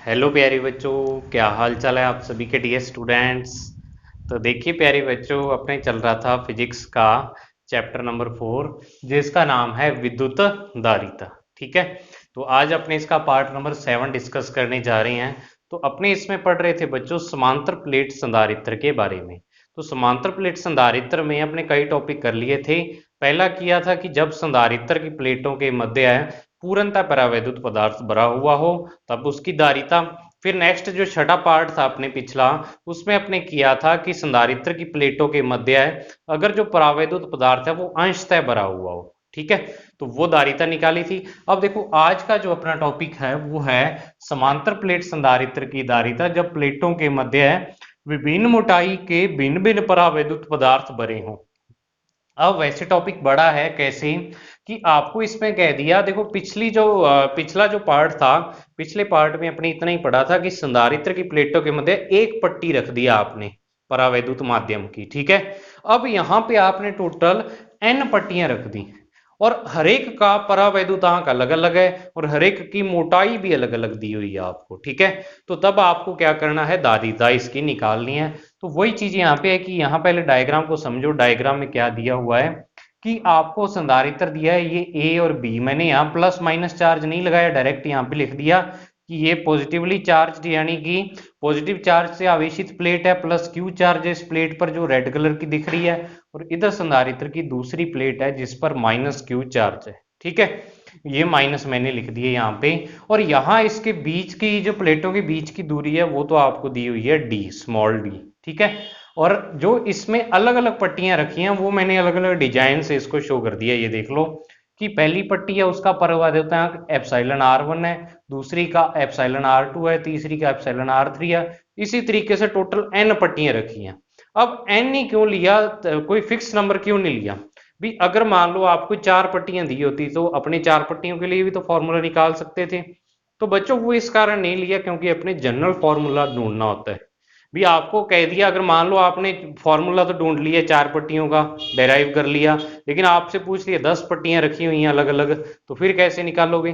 Hello प्यारे बच्चों, क्या हाल चाल है आप सभी के डियर स्टूडेंट्स। तो देखिए प्यारे बच्चों, अपने चल रहा था फिजिक्स का चैप्टर नंबर 4, जिसका नाम है विद्युत धारिता। ठीक है, तो आज अपने इसका पार्ट नंबर 7 डिस्कस करने जा रहे हैं। तो अपने इसमें पढ़ रहे थे बच्चों समांतर प्लेट संधारित्र के बारे में। तो समांतर प्लेट संधारित्र में अपने कई टॉपिक कर लिए थे। पहला किया था कि जब संधारित्र की प्लेटों के मध्य पूर्णतः परावैद्युत पदार्थ भरा हुआ हो तब उसकी धारिता। फिर नेक्स्ट जो छठा पार्ट था अपने पिछला, उसमें अपने किया था कि संधारित्र की प्लेटों के मध्य अगर जो परावैद्युत पदार्थ है वो अंशतः भरा हुआ हो। ठीक है, तो वो धारिता निकाली थी। अब देखो आज का जो अपना टॉपिक है वो है समांतर प्लेट संधारित्र की धारिता जब प्लेटों के मध्य विभिन्न मोटाई के भिन्न भिन्न परावैद्युत पदार्थ भरे हों। अब वैसे टॉपिक बड़ा है कैसे कि आपको इसमें कह दिया, देखो पिछला जो पार्ट था, पिछले पार्ट में अपने इतना ही पढ़ा था कि संधारित्र की प्लेटों के मध्य एक पट्टी रख दिया आपने परावैद्युत माध्यम की। ठीक है, अब यहाँ पे आपने टोटल n पट्टियां रख दी और हरेक का परावैद्युतांक अलग अलग है और हरेक की मोटाई भी अलग अलग दी हुई है आपको। ठीक है, तो तब आपको क्या करना है, धारिता इसकी निकालनी है। तो वही चीज यहाँ पे है कि यहाँ पहले डायग्राम को समझो। डायग्राम में क्या दिया हुआ है कि आपको संधारित्र दिया है ये ए और बी। मैंने यहाँ प्लस माइनस चार्ज नहीं लगाया, डायरेक्ट यहाँ पे लिख दिया कि ये पॉजिटिवली चार्ज यानी कि पॉजिटिव चार्ज से आवेशित प्लेट है, प्लस क्यू चार्ज इस प्लेट पर जो रेड कलर की दिख रही है, और इधर संधारित्र की दूसरी प्लेट है जिस पर माइनस क्यू चार्ज है। ठीक है, ये माइनस मैंने लिख दिए यहाँ पे। और यहाँ इसके बीच की जो प्लेटों के बीच की दूरी है वो तो आपको दी हुई है डी, स्मॉल डी। ठीक है, और जो इसमें अलग अलग पट्टियां रखी हैं वो मैंने अलग अलग डिजाइन से इसको शो कर दिया। ये देख लो कि पहली पट्टी है उसका परावैद्युतांक एप्सिलॉन R1 है, दूसरी का एप्सिलॉन R2 है, तीसरी का एप्सिलॉन R3 है। इसी तरीके से टोटल n पट्टियां रखी हैं। अब n ही क्यों लिया, कोई फिक्स नंबर क्यों नहीं लिया भी? अगर मान लो आपको 4 पट्टियां दी होती तो अपने 4 पट्टियों के लिए भी तो फॉर्मूला निकाल सकते थे। तो बच्चों वो इस कारण नहीं लिया क्योंकि अपने जनरल फॉर्मूला ढूंढना होता है। भी आपको कह दिया, अगर मान लो आपने फॉर्मूला तो ढूंढ लिया 4 पट्टियों का, डेराइव कर लिया, लेकिन आपसे पूछ लिया 10 पट्टियां रखी हुई हैं अलग अलग, तो फिर कैसे निकालोगे?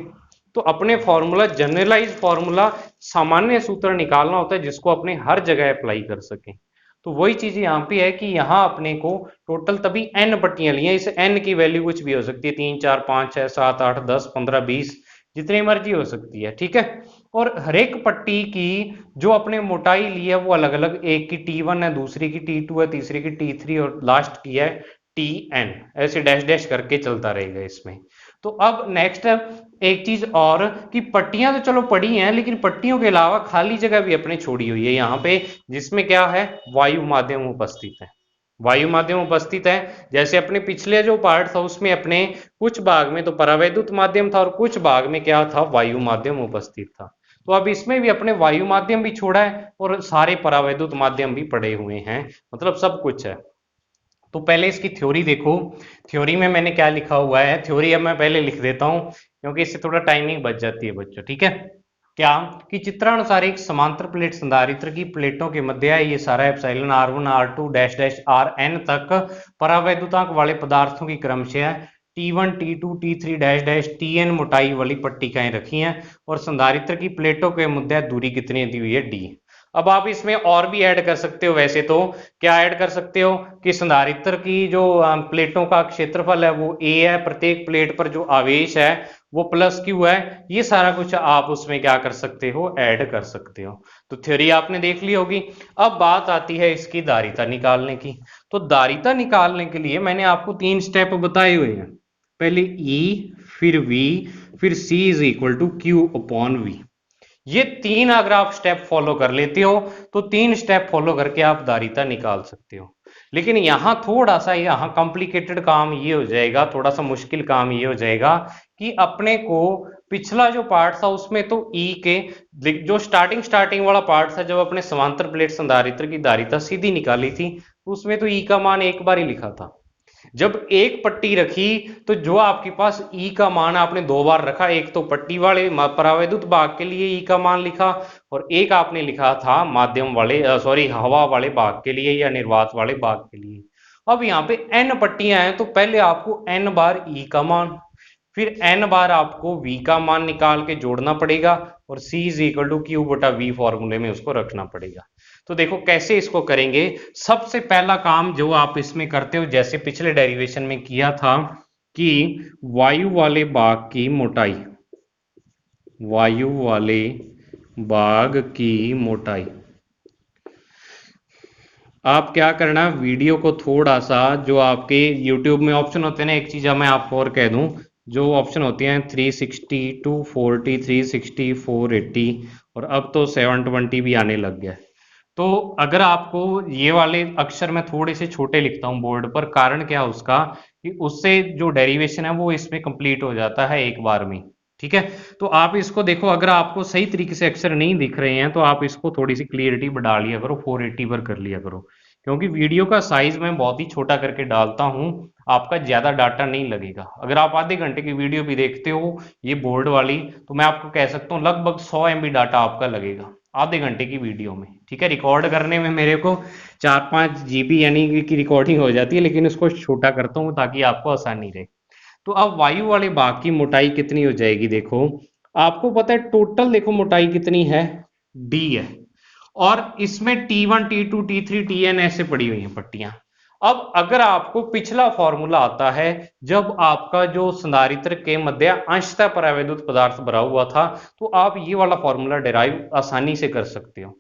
तो अपने फॉर्मूला, जनरलाइज फॉर्मूला, सामान्य सूत्र निकालना होता है जिसको अपने हर जगह अप्लाई कर सके। तो वही चीज यहाँ पे है कि यहाँ अपने को टोटल तभी n पट्टियां ली हैं। इस n की वैल्यू कुछ भी हो सकती है, 3 4 5 6 7 8 10 15 20, जितनी मर्जी हो सकती है। ठीक है, और हरेक पट्टी की जो अपने मोटाई ली है वो अलग अलग, एक की T1 है, दूसरी की T2 है, तीसरी की T3 और लास्ट की है Tn। ऐसे डैश डैश करके चलता रहेगा इसमें। तो अब नेक्स्ट एक चीज और कि पट्टियां तो चलो पड़ी हैं, लेकिन पट्टियों के अलावा खाली जगह भी अपने छोड़ी हुई है यहाँ पे, जिसमें क्या है, वायु माध्यम उपस्थित है। वायु माध्यम उपस्थित है। जैसे अपने पिछले जो पार्ट था उसमें अपने कुछ भाग में तो परावैद्युत माध्यम था और कुछ भाग में क्या था, वायु माध्यम उपस्थित था। तो अब इसमें भी अपने वायु माध्यम भी छोड़ा है और सारे परावैद्युत माध्यम भी पड़े हुए हैं, मतलब सब कुछ है। तो पहले इसकी थ्योरी देखो। थ्योरी में मैंने क्या लिखा हुआ है, थ्योरी अब मैं पहले लिख देता हूं क्योंकि इससे थोड़ा टाइमिंग बच जाती है बच्चों। ठीक है, क्या कि चित्रानुसार एक समांतर प्लेट संधारित्र की प्लेटों के मध्य है, ये सारा epsilon R1 R2 dash dash Rn तक परावैद्युतांक वाले पदार्थों की क्रमशः T1 T2 T3 dash dash Tn मोटाई वाली पट्टिकाएं रखी हैं और संधारित्र की प्लेटों के मध्य दूरी कितनी दी हुई है, D। अब आप इसमें और भी ऐड कर सकते हो। वैसे तो क्या ऐड कर सकते हो कि संधारित्र की जो प्लेटों का क्षेत्रफल है वो a है, प्रत्येक प्लेट पर जो आवेश है वो प्लस क्यू है। ये सारा कुछ आप उसमें क्या कर सकते हो, ऐड कर सकते हो। तो थ्योरी आपने देख ली होगी। अब बात आती है इसकी धारिता निकालने की। तो धारिता निकालने के लिए मैंने आपको 3 स्टेप बताए हुए हैं। पहले E, फिर V, फिर C is equal to Q upon V। ये 3 अगर आप स्टेप फॉलो कर लेते हो तो 3 स्टेप फॉलो करके आप धारिता निकाल सकते हो। लेकिन यहाँ थोड़ा सा यहाँ कॉम्प्लिकेटेड काम ये हो जाएगा, थोड़ा सा मुश्किल काम ये हो जाएगा कि अपने को पिछला जो पार्ट था उसमें तो E के जो स्टार्टिंग वाला पार्ट था, जब अपने समांतर प्लेट संधारित्र की धारिता सीधी निकाली थी, उसमें तो E का मान एक बार ही लिखा था। जब एक पट्टी रखी तो जो आपके पास ई का मान आपने 2 बार रखा, एक तो पट्टी वाले परावैद्युत भाग के लिए ई का मान लिखा और एक आपने लिखा था माध्यम वाले सॉरी हवा वाले भाग के लिए या निर्वात वाले भाग के लिए। अब यहाँ पे n पट्टियां हैं तो पहले आपको n बार ई का मान, फिर n बार आपको v का मान निकाल के जोड़ना पड़ेगा और c is equal to Q बटा v फॉर्मूले में उसको रखना पड़ेगा। तो देखो कैसे इसको करेंगे। सबसे पहला काम जो आप इसमें करते हो, जैसे पिछले डेरिवेशन में किया था कि वायु वाले भाग की मोटाई, वायु वाले भाग की मोटाई, आप क्या करना, वीडियो को थोड़ा सा, जो आपके YouTube में ऑप्शन होते हैं ना, एक चीज मैं आपको और कह दूं, जो ऑप्शन होती हैं 360, 240, 360, 480 और अब तो 720 भी आने लग गया है। तो अगर आपको ये वाले अक्षर मैं थोड़े से छोटे लिखता हूँ बोर्ड पर, कारण क्या है उसका कि उससे जो डेरिवेशन है वो इसमें कंप्लीट हो जाता है एक बार में। ठीक है, तो आप इसको देखो, अगर आपको सही तरीके से अक्षर नहीं दिख रहे हैं तो आप इसको थोड़ी सी क्लियरिटी बढ़ा लिया करो, 480 पर कर लिया करो, क्योंकि वीडियो का साइज मैं बहुत ही छोटा करके डालता हूँ, आपका ज्यादा डाटा नहीं लगेगा। अगर आप आधे घंटे की वीडियो भी देखते हो ये बोर्ड वाली, तो मैं आपको कह सकता हूँ लगभग 100 MB डाटा आपका लगेगा आधे घंटे की वीडियो में। ठीक है, रिकॉर्ड करने में मेरे को 4-5 GB यानी की रिकॉर्डिंग हो जाती है, लेकिन इसको छोटा करता हूँ ताकि आपको आसानी रहे। तो अब वायु वाले भाग की मोटाई कितनी हो जाएगी, देखो आपको पता है टोटल, देखो मोटाई कितनी है, d है, और इसमें T1, T2, T3, Tn ऐसे पड़ी हुई हैं पट्टियां। अब अगर आपको पिछला फॉर्मूला आता है, जब आपका जो संधारित्र के मध्य अंशतः परावैद्युत पदार्थ भरा हुआ था, तो आप ये वाला फॉर्मूला डिराइव आसानी से कर सकते हो।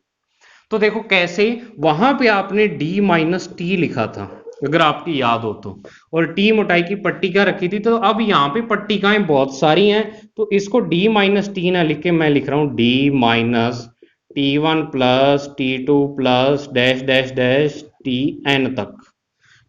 तो देखो कैसे, वहां पे आपने d माइनस टी लिखा था अगर आपकी याद हो तो, और t मोटाई की पट्टिका रखी थी। तो अब यहाँ पे पट्टिकाएं बहुत सारी हैं, तो इसको d माइनस टी ना लिख के मैं लिख रहा हूं d minus T1 plus T2 plus dash dash dash Tn तक,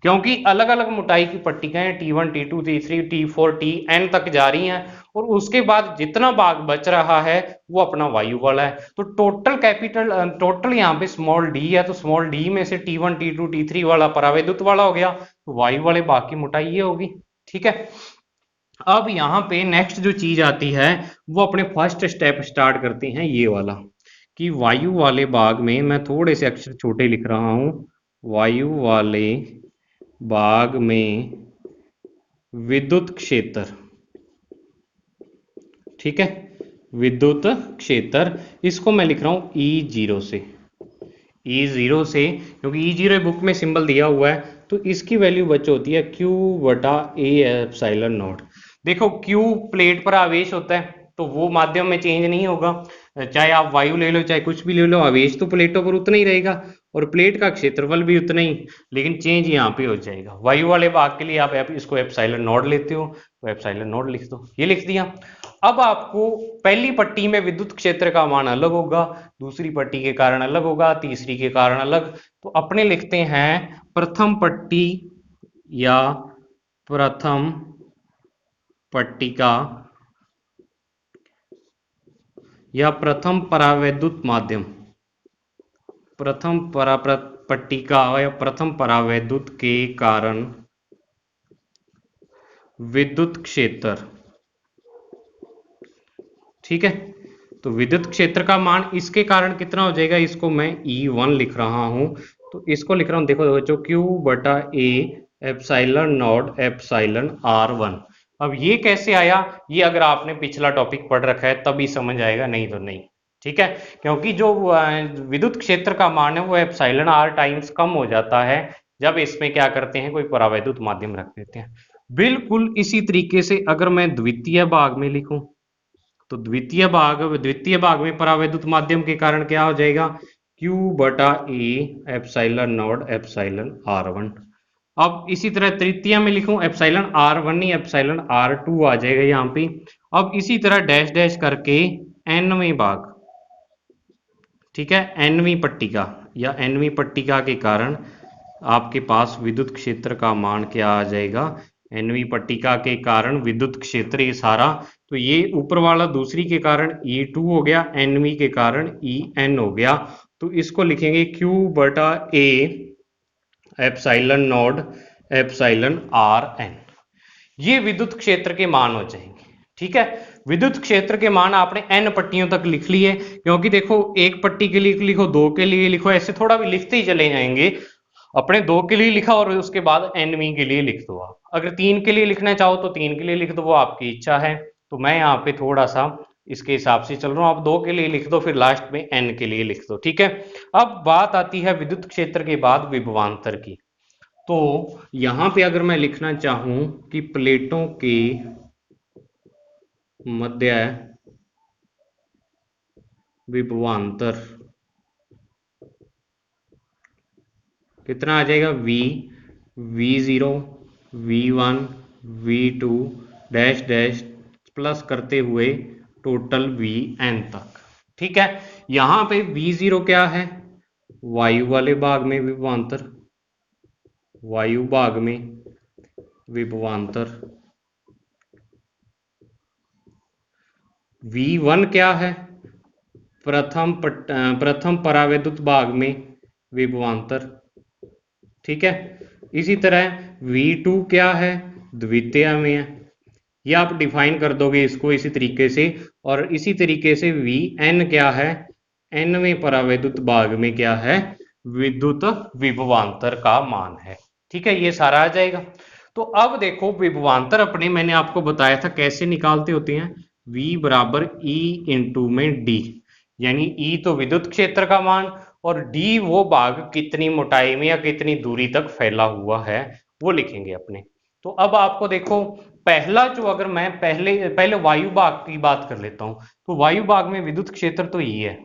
क्योंकि अलग अलग मोटाई की पट्टिकाएं T1, T2, T3, T4, Tn तक जा रही हैं, और उसके बाद जितना भाग बच रहा है वो अपना वायु वाला है। तो टोटल यहाँ पे स्मॉल d है, तो स्मॉल d में से T1, T2, T3 वाला परावैद्युत वाला हो गया, तो वायु वाले भाग की मोटाई ये होगी। ठीक है, अब यहाँ पे नेक्स्ट जो चीज आती है वो अपने फर्स्ट स्टेप स्टार्ट करते हैं ये वाला, कि वायु वाले भाग में मैं थोड़े से अक्षर छोटे लिख रहा हूं, वायु वाले भाग में विद्युत क्षेत्र। ठीक है, विद्युत क्षेत्र, इसको मैं लिख रहा हूं E0 से, E0 से, क्योंकि E0 बुक में सिंबल दिया हुआ है, तो इसकी वैल्यू बच्चों होती है Q बटा A एप्सिलॉन नॉट। देखो Q प्लेट पर आवेश होता है, तो वो माध्यम में चेंज नहीं होगा, चाहे आप वायु ले लो चाहे कुछ भी ले लो, आवेश तो प्लेटों पर उतना ही रहेगा और प्लेट का क्षेत्रफल भी उतना ही, लेकिन चेंज यहाँ पे हो जाएगा। वायु वाले भाग के लिए आप इसको एप्सिलॉन नॉट लेते हो, तो एप्सिलॉन नॉट लिख दो, ये लिख दिया। अब आपको पहली पट्टी में विद्युत क्षेत्र का मान अलग होगा, दूसरी पट्टी के कारण अलग होगा, तीसरी के कारण अलग, तो अपने लिखते हैं प्रथम पट्टी या प्रथम पट्टिका या प्रथम परावैद्युत माध्यम, प्रथम पट्टिका या प्रथम परावैद्युत के कारण विद्युत क्षेत्र। ठीक है, तो विद्युत क्षेत्र का मान इसके कारण कितना हो जाएगा, इसको मैं E1 लिख रहा हूं, तो इसको लिख रहा हूं, देखो बच्चों Q बटा A epsilon not epsilon R1। अब ये कैसे आया, ये अगर आपने पिछला टॉपिक पढ़ रखा है तभी समझ आएगा, नहीं तो नहीं। ठीक है, क्योंकि जो विद्युत क्षेत्र का मान है वो एप्सिलॉन R टाइम्स कम हो जाता है जब इसमें क्या करते हैं, कोई परावैद्युत माध्यम रख देते हैं। बिल्कुल इसी तरीके से अगर मैं द्वितीय भाग में लिखूं, तो द्वितीय भाग में परावैद्युत माध्यम के कारण क्या हो जाएगा, Q बटा A epsilon not epsilon R1। अब इसी तरह तृतीय में लिखूं, एप्सिलॉन R1 नहीं एप्सिलॉन R2 आ जाएगा यहाँ पे। अब इसी तरह डैश डैश करके nवें भाग, ठीक है, nवीं पट्टिका या nवीं पट्टिका के कारण आपके पास विद्युत क्षेत्र का मान क्या आ जाएगा, nवीं पट्टिका के कारण विद्युत क्षेत्र ये सारा, तो ये ऊपर वाला दूसरी के कारण E2 हो गया, nवीं के कारण En हो गया, तो इसको लिखेंगे Q बटा A epsilon not epsilon Rn। ये विद्युत क्षेत्र के मान हो जाएंगे। ठीक है, विद्युत क्षेत्र के मान आपने n पट्टियों तक लिख लिए, क्योंकि देखो एक पट्टी के लिए लिखो, दो के लिए लिखो, ऐसे थोड़ा भी लिखते ही चले जाएंगे। अपने 2 के लिए लिखा और उसके बाद nवीं के लिए लिख दो आप। अगर 3 के लिए लिखना चाहो तो 3 के लिए लिख दो, वो आपकी इच्छा है। तो मैं यहाँ पे थोड़ा सा इसके हिसाब से चल रहा हूँ। आप 2 के लिए लिख दो, फिर लास्ट में n के लिए लिख दो, ठीक है। अब बात आती है विद्युत क्षेत्र के बाद विभवांतर की। तो यहाँ पे अगर मैं लिखना चाहूँ कि प्लेटों के मध्य विभवांतर कितना आ जाएगा, V0 V1 V2 dash dash plus करते हुए टोटल Vn तक, ठीक है। यहां पे V0 क्या है, वायु वाले भाग में विभवांतर, वायु भाग में विभवांतर। V1 क्या है, प्रथम परावैद्युत भाग में विभवांतर, ठीक है। इसी तरह V2 क्या है, द्वितीय में है। ये आप डिफाइन कर दोगे इसको इसी तरीके से। और इसी तरीके से Vn क्या है, nवें परावैद्युत भाग में क्या है, विद्युत विभवांतर का मान है, ठीक है। ये सारा आ जाएगा। तो अब देखो विभवांतर अपने मैंने आपको बताया था कैसे निकालते होते हैं, V बराबर E इंटू में D, यानी E तो विद्युत क्षेत्र का मान और D वो भाग कितनी मोटाई में या कितनी दूरी तक फैला हुआ है वो लिखेंगे अपने। तो अब आपको देखो पहला जो, अगर मैं पहले वायु भाग की बात कर लेता हूं, तो वायु भाग में विद्युत क्षेत्र तो ये है,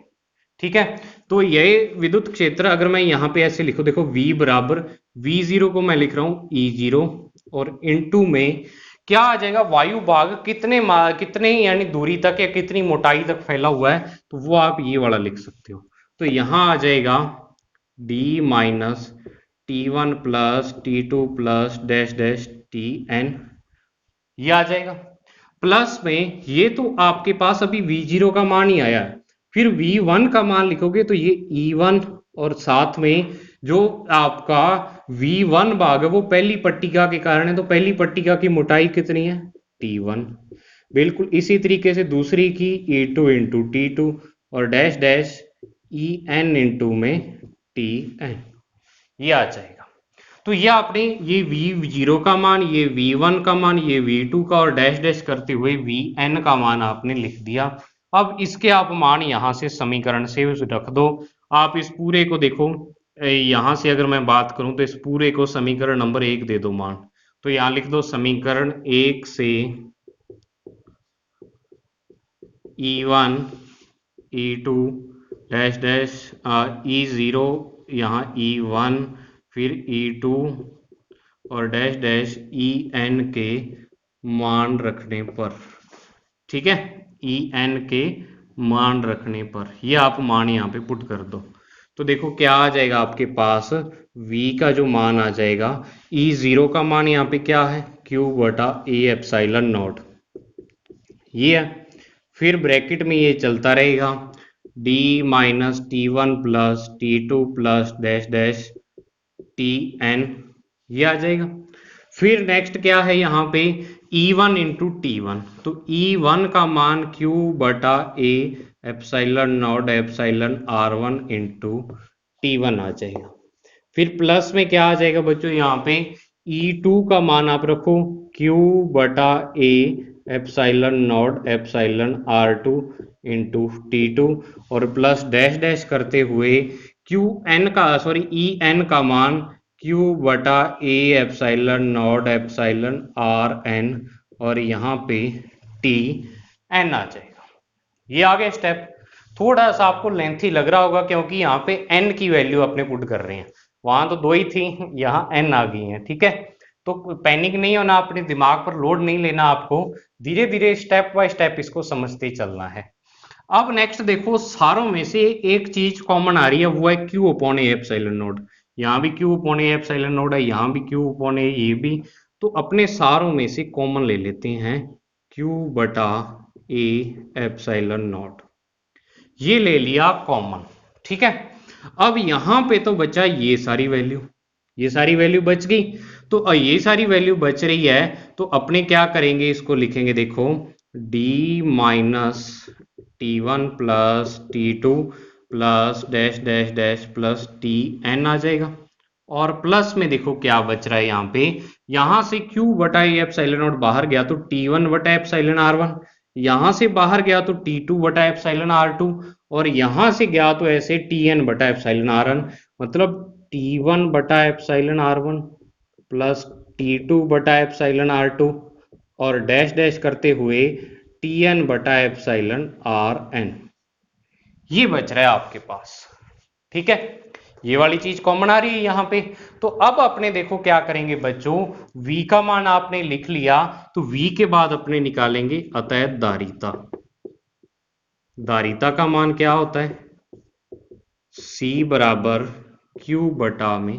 ठीक है। तो ये विद्युत क्षेत्र अगर मैं यहाँ पे ऐसे लिखूं, देखो V बराबर V0 को मैं लिख रहा हूं E0 और इनटू में क्या आ जाएगा, वायु भाग कितने यानी दूरी तक या कितनी मोटाई तक फैला हुआ है, तो वो आप ये वाला लिख सकते हो। तो यहां आ जाएगा D minus T1 plus T2 plus dash dash Tn, ये आ जाएगा। प्लस में ये तो आपके पास अभी V0 का मान ही आया है, फिर V1 का मान लिखोगे तो ये E1 और साथ में जो आपका V1 भाग है वो पहली पट्टिका के कारण है, तो पहली पट्टिका की मोटाई कितनी है, T1। बिल्कुल इसी तरीके से दूसरी की E2 इंटू T2 और डैश डैश En इंटू में Tn, ये आ जाएगा। तो ये आपने ये V0 का मान, ये V1 का मान, ये V2 का और डैश डैश करते हुए Vn का मान आपने लिख दिया। अब इसके आप मान यहां से समीकरण से रख दो। आप इस पूरे को देखो, यहां से अगर मैं बात करूं तो इस पूरे को समीकरण नंबर 1 दे दो मान। तो यहां लिख दो समीकरण 1 से E1 E2 dash dash E0 यहाँ E1 फिर E2 और डैश डैश En के मान रखने पर, ठीक है, En के मान रखने पर ये आप मान यहाँ पे पुट कर दो। तो देखो क्या आ जाएगा आपके पास, V का जो मान आ जाएगा, E0 का मान यहाँ पे क्या है, Q बटा A एप्सिलॉन नॉट, ये है। फिर ब्रैकेट में ये चलता रहेगा D minus T1 plus T2 plus dash dash Tn, ये आ जाएगा। फिर नेक्स्ट क्या है यहाँ पे E1 इंटू T1, तो E1 का मान Q बटा A epsilon not epsilon R1 into T1 आ जाएगा। फिर प्लस में क्या आ जाएगा बच्चों, यहाँ पे E2 का मान आप रखो Q बटा A epsilon not epsilon R2 into T2 और प्लस डैश डैश करते हुए En का मान Q बटा A epsilon not epsilon Rn और यहाँ पे Tn आ जाएगा। ये आ गया स्टेप। थोड़ा सा आपको लेंथी लग रहा होगा क्योंकि यहाँ पे n की वैल्यू अपने पुट कर रहे हैं, वहां तो 2 ही थी, यहाँ n आ गई है, ठीक है। तो पैनिक नहीं होना, अपने दिमाग पर लोड नहीं लेना, आपको धीरे धीरे स्टेप बाय स्टेप इसको समझते चलना है। अब नेक्स्ट देखो, सारों में से एक चीज कॉमन आ रही है, वो है Q upon A epsilon node. यहाँ भी Q upon A epsilon node है, यहाँ भी Q अपॉन ए, ये भी। तो अपने सारों में से कॉमन ले लेते हैं Q बटा ए एप्सिलॉन नॉट, ये ले लिया कॉमन, ठीक है। अब यहां पे तो बचा ये सारी वैल्यू, ये सारी वैल्यू बच गई। तो ये सारी वैल्यू बच रही है, तो अपने क्या करेंगे, इसको लिखेंगे, देखो D minus T1 plus T2 plus dash dash dash plus Tn आ जाएगा। और प्लस में देखो क्या बच रहा है यहाँ पे, यहां से Q बटा ए एप्सिलॉन नॉट बाहर गया तो T1 बटा एप्सिलॉन R1, यहां से बाहर गया तो T2 बटा एप्सिलॉन R2, और यहां से गया तो ऐसे Tn बटा एप्सिलॉन Rn, मतलब T1 बटा एप्सिलॉन R1 प्लस T2 बटा एप्सिलॉन R2 और डैश डैश करते हुए Tn बटा एप्सिलॉन Rn, ये बच रहा है आपके पास। ठीक है, ये वाली चीज कॉमन आ रही है यहां पे। तो अब अपने देखो क्या करेंगे बच्चों, v का मान आपने लिख लिया, तो v के बाद अपने निकालेंगे अतः दारिता। दारिता का मान क्या होता है, c बराबर q बटा में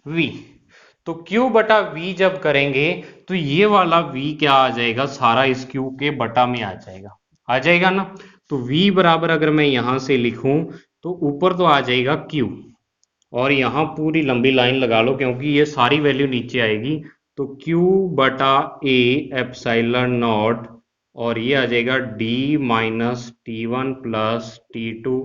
v। तो q बटा v जब करेंगे तो ये वाला v क्या आ जाएगा, सारा इस q के बटा में आ जाएगा ना। तो v बराबर अगर मैं यहां से लिखूं तो ऊपर तो आ जाएगा q, और यहाँ पूरी लंबी लाइन लगा लो क्योंकि ये सारी वैल्यू नीचे आएगी। तो Q बटा ए एप्सिलॉन नॉट, और ये आ जाएगा d minus T1 plus T2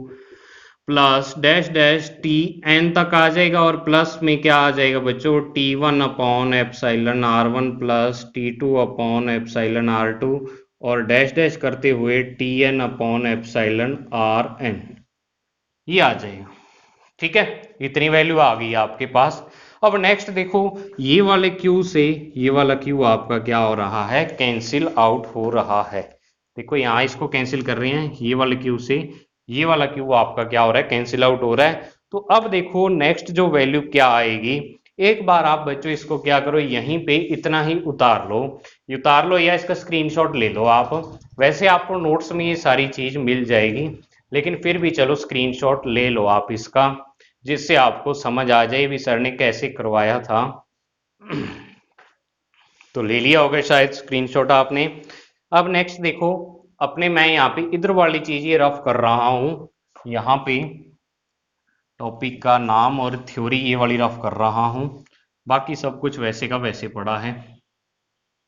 plus dash dash Tn तक आ जाएगा, और प्लस में क्या आ जाएगा बच्चों, T1 upon epsilon R1 plus T2 upon epsilon R2, और डैश डैश करते हुए Tn अपॉन एप्सिलॉन Rn, ये आ जाएगा। ठीक है, इतनी वैल्यू आ गई आपके पास। अब नेक्स्ट देखो, ये वाले Q से ये वाला Q आपका क्या हो रहा है, कैंसिल आउट हो रहा है। देखो यहाँ इसको कैंसिल कर रहे हैं, ये वाले Q से ये वाला Q आपका क्या हो रहा है, कैंसिल आउट हो रहा है। तो अब देखो नेक्स्ट जो वैल्यू क्या आएगी, एक बार आप बच्चों इसको क्या करो, यहीं पे इतना ही उतार लो, या इसका स्क्रीनशॉट ले लो आप। वैसे आपको नोट्स में ये सारी चीज मिल जाएगी, लेकिन फिर भी चलो स्क्रीनशॉट ले लो आप इसका, जिससे आपको समझ आ जाए भी सर ने कैसे करवाया था। तो ले लिया होगा शायद स्क्रीनशॉट आपने। अब नेक्स्ट देखो अपने, मैं यहाँ पे इधर वाली चीज ये रफ कर रहा हूं, यहाँ पे टॉपिक का नाम और थ्योरी ये वाली रफ कर रहा हूं, बाकी सब कुछ वैसे का वैसे पड़ा है।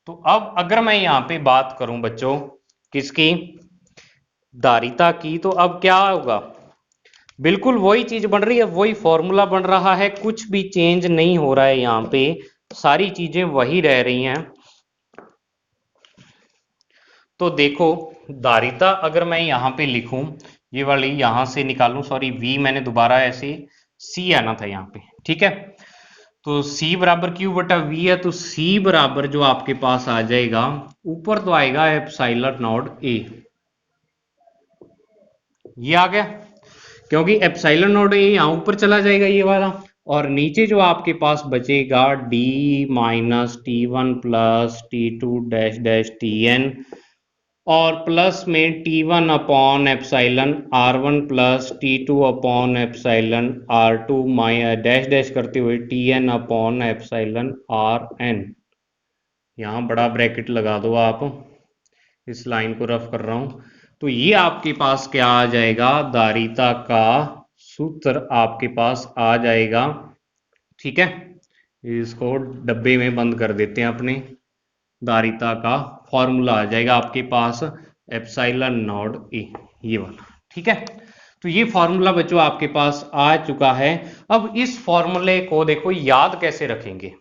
तो अब अगर मैं यहाँ पे बात करूं बच्चों किसकी, दारिता की, तो अब क्या होगा, बिल्कुल वही चीज बन रही है, वही फॉर्मूला बन रहा है, कुछ भी चेंज नहीं हो रहा है यहाँ पे, सारी चीजें वही रह रही हैं। तो देखो दारिता अगर मैं यहाँ पे लिखूं, ये वाली यहां से निकालूं, सॉरी v मैंने दोबारा ऐसे c आना था यहाँ पे। ठीक है, तो c बराबर q बटा v है, तो c बराबर जो आपके पास आ जाएगा, ऊपर तो आएगा एप्सिलॉन नॉट a, ये आ गया, क्योंकि एप्सिलॉन नॉट ए यहाँ ऊपर चला जाएगा ये वाला, और नीचे जो आपके पास बचेगा d minus T1 plus T2 dash dash Tn, और प्लस में T1 upon epsilon R1 plus T2 upon epsilon R2 dash dash करते हुए Tn अपॉन एप्सिलॉन Rn, यहाँ बड़ा ब्रैकेट लगा दो आप, इस लाइन को रफ कर रहा हूं। तो ये आपके पास क्या आ जाएगा, दारिता का सूत्र आपके पास आ जाएगा। ठीक है, इसको डब्बे में बंद कर देते हैं अपने, दारिता का फॉर्मूला आ जाएगा आपके पास एप्सिलॉन नॉट ए, ये वाला। ठीक है, तो ये फॉर्मूला बच्चों आपके पास आ चुका है। अब इस फॉर्मूले को देखो याद कैसे रखेंगे,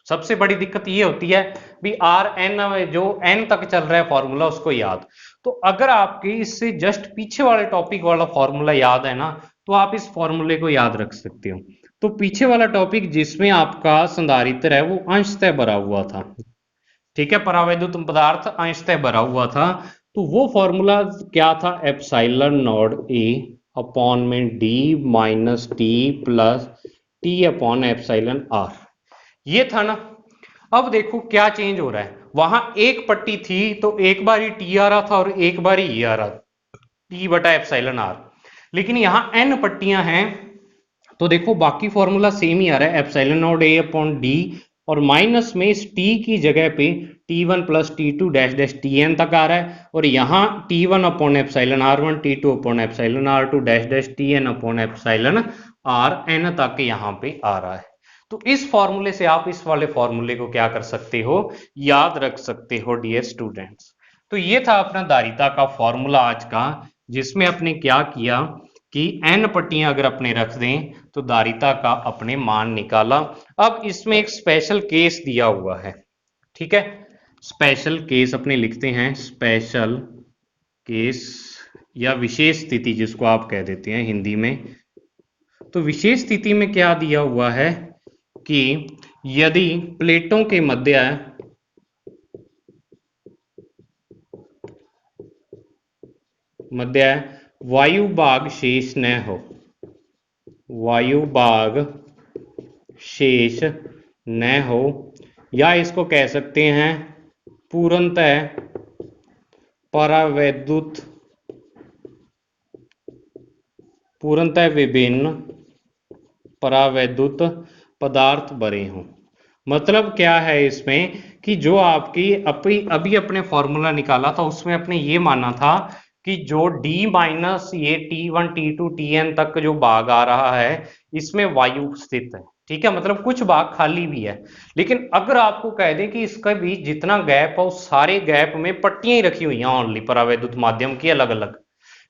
सबसे बड़ी दिक्कत ये होती है भी आर एन जो एन तक चल रहा है फॉर्मूला उसको याद। तो अगर आपके इससे जस्ट पीछे वाले टॉपिक वाला फॉर्मूला याद है ना, तो आप इस फॉर्मूले को याद रख सकते हो। तो पीछे वाला टॉपिक जिसमें आपका संधारित्र है वो अंशतः भरा हुआ था, ठीक है, परावैद्युत पदार्थ अंशतः भरा हुआ था। तो वो फॉर्मूला क्या था, एप्सिलॉन नॉट ए अपॉन में D minus T plus T upon epsilon R, ये था ना। अब देखो क्या चेंज हो रहा है, वहां एक पट्टी थी तो एक बार ही टी आ रहा था और एक बार ही ये आ रहा था, टी बटा एप्सिलॉन आर, लेकिन यहां एन पट्टियां हैं, तो देखो बाकी फॉर्मूला सेम ही आ रहा है, epsilon not A upon D, और माइनस में इस टी की जगह पे T1 plus T2 dash dash Tn तक आ रहा है, और यहाँ T1 upon epsilon R1 T2 upon epsilon R2 dash dash Tn upon epsilon Rn तक यहाँ पे आ रहा है। तो इस फॉर्मूले से आप इस वाले फॉर्मूले को क्या कर सकते हो, याद रख सकते हो डियर स्टूडेंट्स। तो ये था अपना दारिता का फॉर्मूला आज का, जिसमें आपने क्या किया कि n पट्टियां अगर अपने रख दें तो धारिता का अपने मान निकाला। अब इसमें एक स्पेशल केस दिया हुआ है, ठीक है। स्पेशल केस अपने लिखते हैं, स्पेशल केस या विशेष स्थिति जिसको आप कह देते हैं हिंदी में। तो विशेष स्थिति में क्या दिया हुआ है कि यदि प्लेटों के मध्य वायु भाग शेष न हो, वायु भाग शेष न हो, या इसको कह सकते हैं पूर्णतः परावैद्युत, पूर्णतः विभिन्न परावैद्युत पदार्थ भरे हों। मतलब क्या है इसमें कि जो आपकी अभी अपने फॉर्मूला निकाला था उसमें अपने ये माना था कि जो D माइनस ये T1 T2 Tn तक जो भाग आ रहा है इसमें वायु स्थित है, ठीक है। मतलब कुछ भाग खाली भी है, लेकिन अगर आपको कह दें कि इसका बीच जितना गैप है उस सारे गैप में पट्टियां ही रखी हुई हैं ओनली परावैद्युत माध्यम की अलग अलग,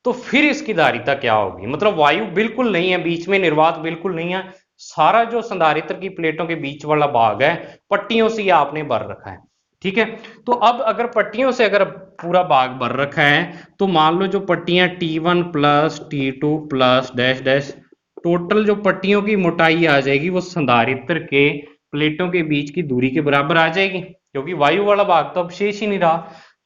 तो फिर इसकी धारिता क्या होगी। मतलब वायु बिल्कुल नहीं है, बीच में निर्वात बिल्कुल नहीं है, सारा जो संधारित्र की प्लेटों के बीच वाला भाग है पट्टियों से आपने भर रखा है, ठीक है। तो अब अगर पट्टियों से अगर पूरा भाग भर रखा है तो मान लो जो पट्टियां T1 plus T2 plus dash dash, total जो पट्टियों की मोटाई आ जाएगी वो संधारित्र के प्लेटों के बीच की दूरी के बराबर आ जाएगी, क्योंकि वायु वाला भाग तो अब शेष ही नहीं रहा।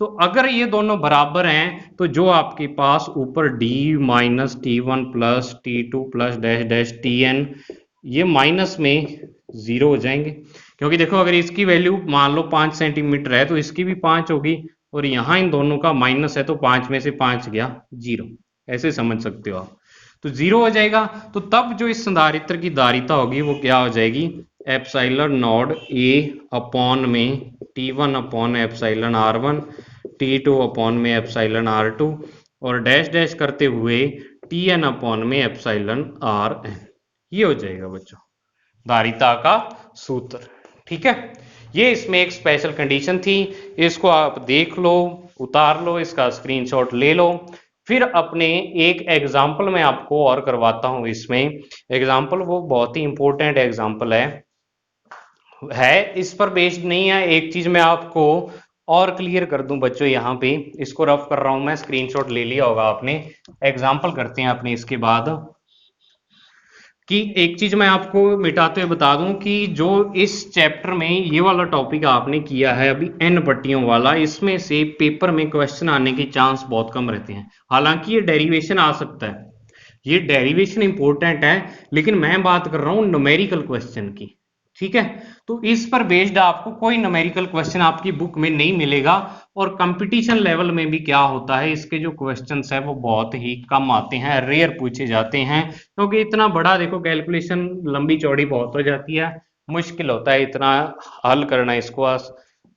तो अगर ये दोनों बराबर हैं तो जो आपके पास ऊपर D minus T1 plus T2 plus dash dash Tn ये माइनस में 0 हो जाएंगे, क्योंकि देखो अगर इसकी वैल्यू मान लो 5 सेंटीमीटर है तो इसकी भी 5 होगी, और यहाँ इन दोनों का माइनस है तो 5 में से 5 गया 0, ऐसे समझ सकते हो आप। तो 0 हो जाएगा, तो तब जो इस संधारित्र की धारिता होगी वो क्या हो जाएगी, एप्सिलॉन नॉट A अपॉन में T1 upon epsilon R1, T2 upon में एप्सिलॉन R2 और डैश डैश करते हुए Tn अपॉन में एप्सिलॉन Rn। ये हो जाएगा बच्चों धारिता का सूत्र, ठीक है। ये इसमें एक स्पेशल कंडीशन थी, इसको आप देख लो, उतार लो, इसका स्क्रीनशॉट ले लो। फिर अपने एक एग्जाम्पल मैं आपको और करवाता हूं। इसमें एग्जाम्पल वो बहुत ही इंपॉर्टेंट एग्जाम्पल है इस पर बेस्ड नहीं है। एक चीज मैं आपको और क्लियर कर दूं बच्चों, यहाँ पे इसको रफ कर रहा हूं मैं, स्क्रीनशॉट ले लिया होगा आपने। एग्जाम्पल करते हैं अपने इसके बाद कि एक चीज मैं आपको मिटाते हुए बता दूं कि जो इस चैप्टर में ये वाला टॉपिक आपने किया है अभी n पट्टियों वाला, इसमें से पेपर में क्वेश्चन आने के चांस बहुत कम रहते हैं। हालांकि ये डेरिवेशन आ सकता है, ये डेरिवेशन इंपॉर्टेंट है, लेकिन मैं बात कर रहा हूं न्यूमेरिकल क्वेश्चन की, ठीक है। तो इस पर बेस्ड आपको कोई न्यूमेरिकल क्वेश्चन आपकी बुक में नहीं मिलेगा, और कंपटीशन लेवल में भी क्या होता है इसके जो क्वेश्चंस है वो बहुत ही कम आते हैं, रेयर पूछे जाते हैं, क्योंकि इतना बड़ा देखो कैलकुलेशन लंबी चौड़ी बहुत हो जाती है, मुश्किल होता है इतना हल करना इसको।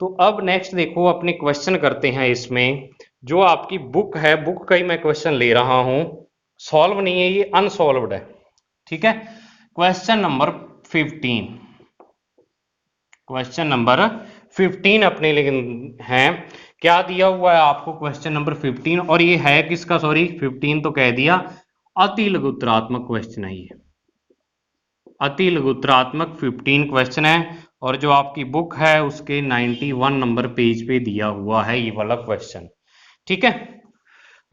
तो अब नेक्स्ट देखो अपने क्वेश्चन करते हैं। इसमें जो आपकी बुक है, बुक का ही मैं क्वेश्चन ले रहा हूं, सॉल्व नहीं है ये, अनसॉल्व्ड है, ठीक है। क्वेश्चन नंबर 15, क्वेश्चन नंबर 15 अपने हैं। क्या दिया हुआ है आपको क्वेश्चन नंबर 15, और ये है किसका, सॉरी 15 तो कह दिया, अति लघुत्तरात्मक क्वेश्चन है ये, अति लघुत्तरात्मक 15 क्वेश्चन है, और जो आपकी बुक है उसके 91 नंबर पेज पे दिया हुआ है ये वाला क्वेश्चन, ठीक है।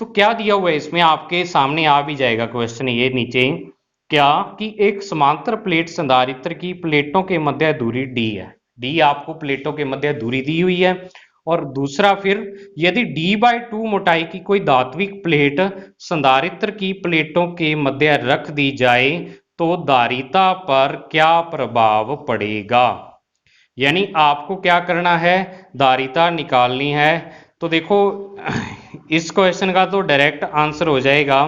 तो क्या दिया हुआ है इसमें, आपके सामने आ भी जाएगा क्वेश्चन ये नीचे, क्या कि एक समांतर प्लेट संधारित्र की प्लेटों के मध्य दूरी d है, d आपको प्लेटों के मध्य दूरी दी हुई है, और दूसरा फिर यदि d/2 मोटाई की कोई धात्विक प्लेट संधारित्र की प्लेटों के मध्य रख दी जाए तो धारिता पर क्या प्रभाव पड़ेगा। यानी आपको क्या करना है, धारिता निकालनी है। तो देखो इस क्वेश्चन का तो डायरेक्ट आंसर हो जाएगा,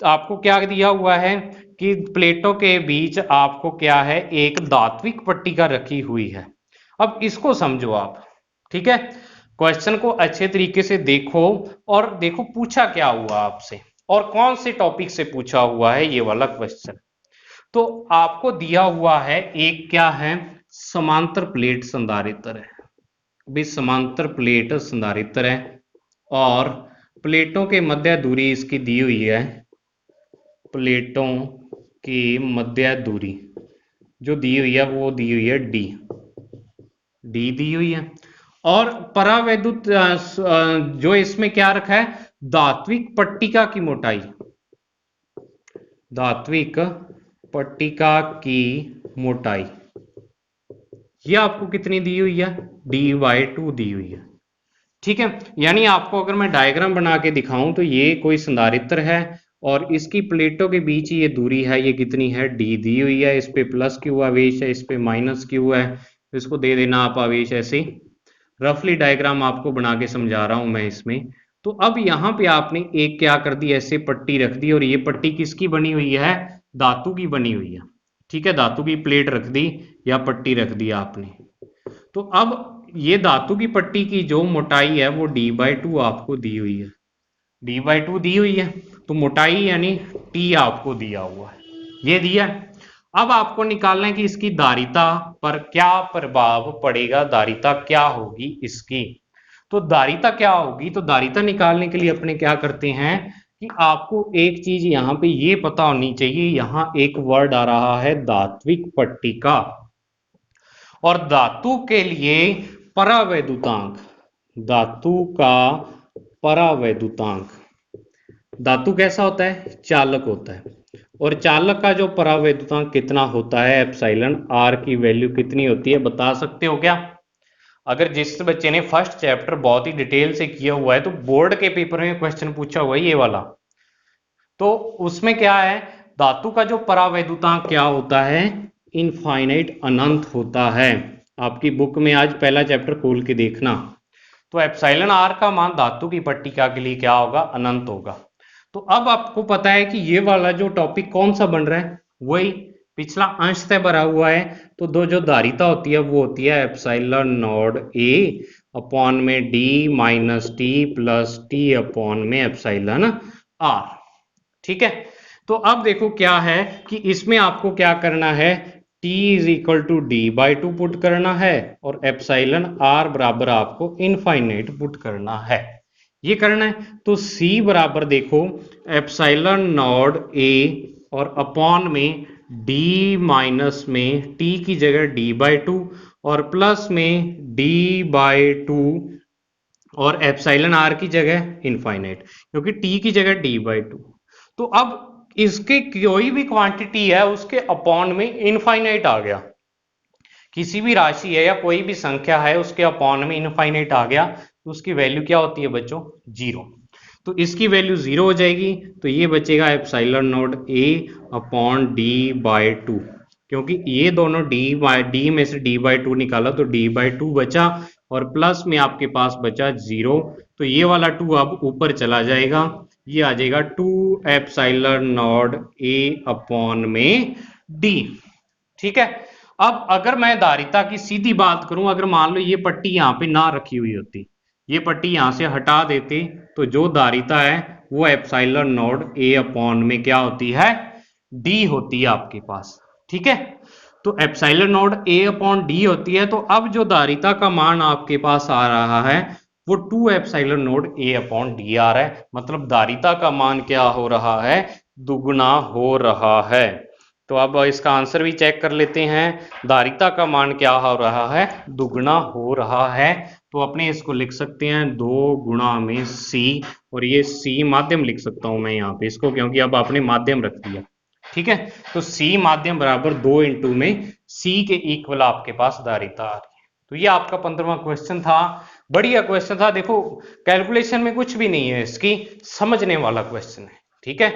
आपको क्या दिया हुआ है कि प्लेटों के बीच आपको क्या है, एक धात्विक पट्टिका रखी हुई है। अब इसको समझो आप, ठीक है, क्वेश्चन को अच्छे तरीके से देखो, और देखो पूछा क्या हुआ आपसे और कौन से टॉपिक से पूछा हुआ है ये वाला क्वेश्चन। तो आपको दिया हुआ है एक क्या है, समांतर प्लेट संधारित्र है, भी समांतर प्लेट संधारित्र है, और प्लेटों के मध्य दूरी इसकी दी हुई है प्लेटों की मध्य दूरी जो दी हुई है वो दी हुई है डी दी हुई है। और परावैद्युत जो इसमें क्या रखा है, धात्विक पट्टिका की मोटाई, धात्विक पट्टिका की मोटाई ये आपको कितनी दी हुई है, d/2 दी हुई है। ठीक है, यानी आपको अगर मैं डायग्राम बना के दिखाऊं तो ये कोई संधारित्र है और इसकी प्लेटों के बीच ये दूरी है, ये कितनी है, d दी हुई है। इस पे प्लस क्यू आवेश है, इस पे माइनस क्यू है, इसको दे देना आप आवेश। ऐसे रफली डायग्राम आपको बना के समझा रहा हूं मैं इसमें। तो अब यहाँ पे आपने एक क्या कर दी, ऐसे पट्टी रख दी और ये पट्टी किसकी बनी हुई है, धातु की बनी हुई है। ठीक है, धातु की प्लेट रख दी या पट्टी रख दी आपने। तो अब ये धातु की पट्टी की जो मोटाई है वो d/2 आपको दी हुई है, d/2 दी हुई है। तो मोटाई यानी t आपको दिया हुआ है, ये दिया है। अब आपको निकालना है कि इसकी धारिता पर क्या प्रभाव पड़ेगा, धारिता क्या होगी इसकी। तो धारिता क्या होगी, तो धारिता निकालने के लिए अपने क्या करते हैं कि आपको एक चीज यहां पे ये पता होनी चाहिए, यहां एक वर्ड आ रहा है धात्विक पट्टिका, और धातु के लिए परावैद्युतांक, धातु का परावैद्युतांक, धातु कैसा होता है, चालक होता है। और चालक का जो परावैद्युतांक कितना होता है, एप्सिलॉन आर की वैल्यू कितनी होती है, बता सकते हो क्या? अगर जिस बच्चे ने फर्स्ट चैप्टर बहुत ही डिटेल से किया हुआ है तो बोर्ड के पेपर में क्वेश्चन पूछा हुआ है ये वाला, तो उसमें क्या है, धातु का जो परावैद्युतांक क्या होता है, इनफाइनाइट, अनंत होता है। आपकी बुक में आज पहला चैप्टर खोल के देखना। तो एप्सिलॉन आर का मान धातु की पट्टिका के लिए क्या होगा, अनंत होगा। तो अब आपको पता है कि ये वाला जो टॉपिक कौन सा बन रहा है, वही पिछला अंश से भरा हुआ है। तो दो जो धारिता होती है वो होती है एप्सिलॉन नॉट ए अपॉन में D minus T plus T upon में एप्सिलॉन आर। ठीक है, तो अब देखो क्या है कि इसमें आपको क्या करना है, t is equal to d/2 put करना है और एप्सिलॉन r बराबर आपको इनफाइनाइट पुट करना है, ये करना है। तो c बराबर देखो एप्सिलॉन नॉट a और अपॉन में d माइनस में t की जगह d/2 और प्लस में d/2 और एप्सिलॉन r की जगह इनफाइनाइट, क्योंकि t की जगह d/2। तो अब इसके कोई भी क्वांटिटी है उसके अपॉन में इनफाइनाइट आ गया, किसी भी राशि है या कोई भी संख्या है उसके अपॉन में इनफाइनाइट आ गया, तो उसकी वैल्यू क्या होती है बच्चों, जीरो। तो इसकी वैल्यू जीरो हो जाएगी, तो ये बचेगा epsilon not A upon d/2, क्योंकि ये दोनों डी में से d/2 निकाला तो d/2 बचा और प्लस में आपके पास बचा जीरो। तो ये वाला 2 अब ऊपर चला जाएगा, ये आ जाएगा 2 एप्सिलॉन नॉट ए अपॉन में डी। ठीक है, अब अगर मैं धारिता की सीधी बात करूं, अगर मान लो ये पट्टी यहां पे ना रखी हुई होती, ये पट्टी यहां से हटा देते, तो जो धारिता है वो एप्सिलॉन नॉट ए अपॉन में क्या होती है, डी होती है आपके पास। ठीक है, तो epsilon not A upon D होती है। तो अब जो धारिता का मान आपके पास आ रहा है वो 2 epsilon not A upon D आ रहा है, मतलब धारिता का मान क्या हो रहा है, दुगुना हो रहा है। तो अब इसका आंसर भी चेक कर लेते हैं, धारिता का मान क्या हो रहा है, दुगुना हो रहा है। तो अपने इसको लिख सकते हैं 2 गुणा में c, और ये c माध्यम लिख सकता हूं मैं यहाँ पे इसको, क्योंकि अब आपने माध्यम रख दिया। ठीक है, तो c माध्यम बराबर 2 इंटू में c के इक्वल आपके पास धारिता आ रही है। तो ये आपका 15वां क्वेश्चन था, बढ़िया क्वेश्चन था। देखो कैलकुलेशन में कुछ भी नहीं है, इसकी समझने वाला क्वेश्चन है। ठीक है,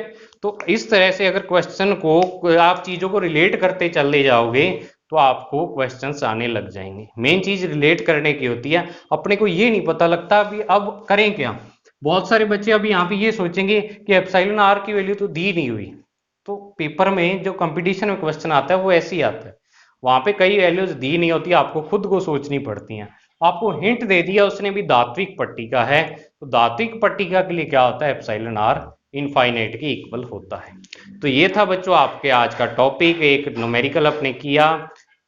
तो इस तरह से अगर क्वेश्चन को आप चीजों को रिलेट करते चले जाओगे तो आपको क्वेश्चंस आने लग जाएंगे। मेन चीज रिलेट करने की होती है, अपने को ये नहीं पता लगता अभी अब करें क्या। बहुत सारे बच्चे अभी यहाँ पे ये सोचेंगे कि एप्सिलॉन आर की वैल्यू तो दी नहीं हुई, तो पेपर में जो कंपटीशन में क्वेश्चन आता है वो ऐसे ही आता है, वहां पे कई वैल्यूज दी नहीं होती, आपको खुद को सोचनी पड़ती हैं। आपको हिंट दे दिया उसने भी धात्विक पट्टिका है, तो धात्विक पट्टिका के लिए क्या होता है, एप्सिलॉन आर इनफाइनाइट के इक्वल होता है। तो ये था बच्चों आपके आज का टॉपिक, एक न्यूमेरिकल अपने किया,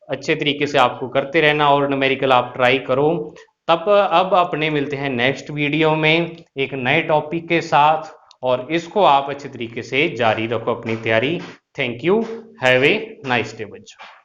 अच्छे तरीके से आपको करते रहना और न्यूमेरिकल आप ट्राई करो। तब अब अपने मिलते हैं नेक्स्ट वीडियो में एक नए टॉपिक के साथ। और इसको आप अच्छे तरीके से जारी रखो अपनी तैयारी। Thank you, have a nice day बच्चों।